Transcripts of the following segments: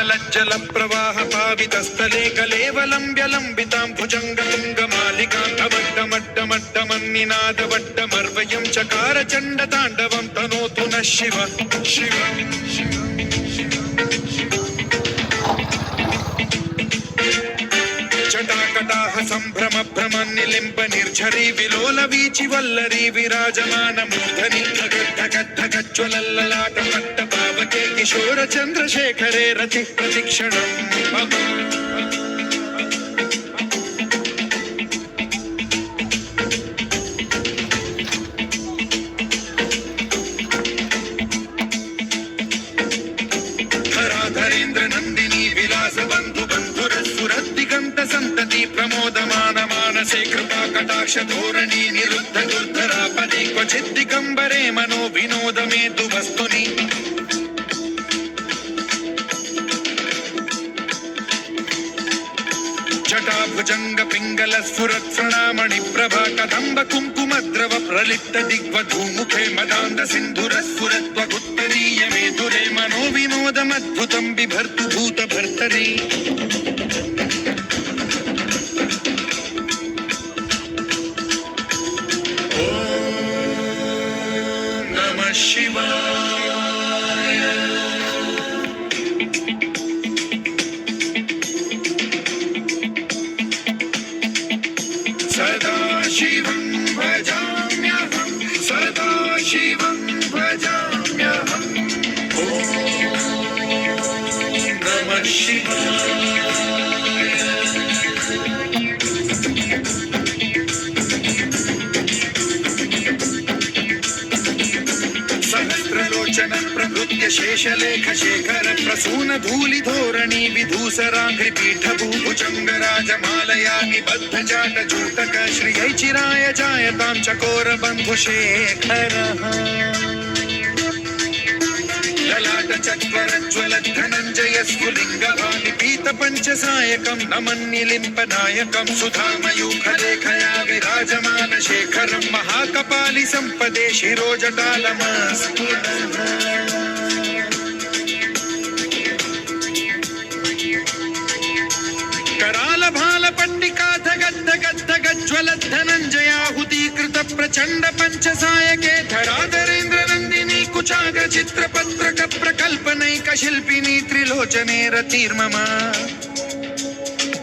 कमलज्जल प्रवाह पावितस्थले कलेवलम्ब्यलम्बितां भुजङ्गतुङ्गमालिकान्तवड्डमड्डमड्डमन्निनादवड्डमर्वयं चकार चण्डताण्डवं तनोतु नः शिव शिव जटाकटाह सम्भ्रम भ्रमन्निलिम्ब निर्झरी विलोल वीचि वल्लरी विराजमान मूर्धनि धगद्धगद्धगज्ज्वलल्ललाट पट्ट पावके किशोर चन्द्रशेखरे रतिः प्रतिक्षणम् धराधरेन्द्र नन्दिनी विलास बन्धु बन्धुरस्फुरद्दिगन्त सन्तति प्रमोदमान मानसे कृपा कटाक्ष धोरणी निरुद्ध दुर्धरापदे क्वचित् दिगम्बरे मनो विनोद मेतु वस्तुनि जटाभुजंग पिंगल स्फुरत् प्रणामणि प्रभा कदम्ब कुङ्कुमद्रव प्रलिप्त दिग्वधूमुखे मदान्ध सिन्धुर स्फुरत्वगुत्तरीय मेधुरे मनो विनोदमद्भुतं बिभर्तु भूत भर्तरि ॐ नमः शिवाय सदा शिवं भजाम्यहं सदा शिवं भजाम्यहम् ॐ नमः शिवाय सहस्रलोचन प्रभृत्य शेषलेख शेखर प्रसून धूलि धोरणी विधूसराघ्रि पीठ भूभुजंग राजमालया निबद्ध जाट जूटक श्रियै चिराय जायतां चकोर बन्धु शेखरः ललाट चत्वरज्ज्वल धनञ्जय स्फुलिङ्गभानि पीत पञ्चसायकं नमन्निलिम्पनायकं सुधामयूखलेखया विराजमान शेखरं महाकपालि सम्पदे शिरोजटालमस्फुटः कराल भाल पट्टिका धगद्धगद्धगज्ज्वल धनञ्जयाहुतीकृत प्रचण्ड पञ्चसायके धराधरेन्द्र नन्दिनी कुचाग्र चित्रपत्रक प्रकल्पनैक शिल्पिनी त्रिलोचने रतिर्मम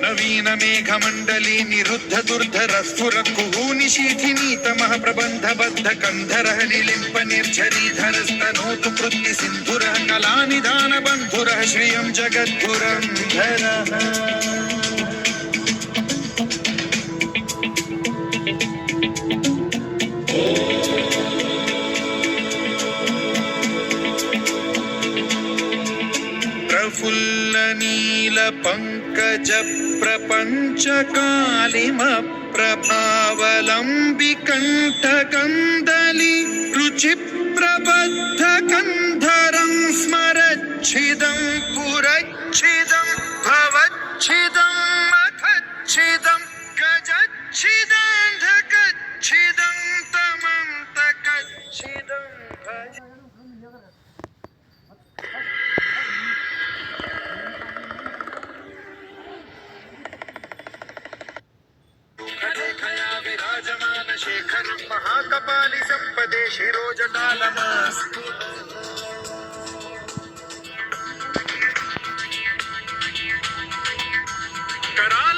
नवीन मेघमण्डली निरुद्ध दुर्धर स्फुर कुहूनिशीथिनी तमः प्रबन्ध बद्ध कन्धरः निलिम्प निर्झरीधर स्तनोतु कृत्ति सिन्धुरः कलानिधान बन्धुरः श्रियं जगद्गुरं धरः प्रफुल्ल नील पंकज प्रपंच कालिम प्रभावलंबि कंठ कंदली रुचि प्रबद्ध कंधरं स्मरच्छिदं पुरच्छिदं भवच्छिदं मखच्छिदं गजच्छिदं धकच्छिदं तमं तकच्छिदं भज विराजमान शेखरं महाकपालि सम्पदे शिरोजटालमस्फुटः करा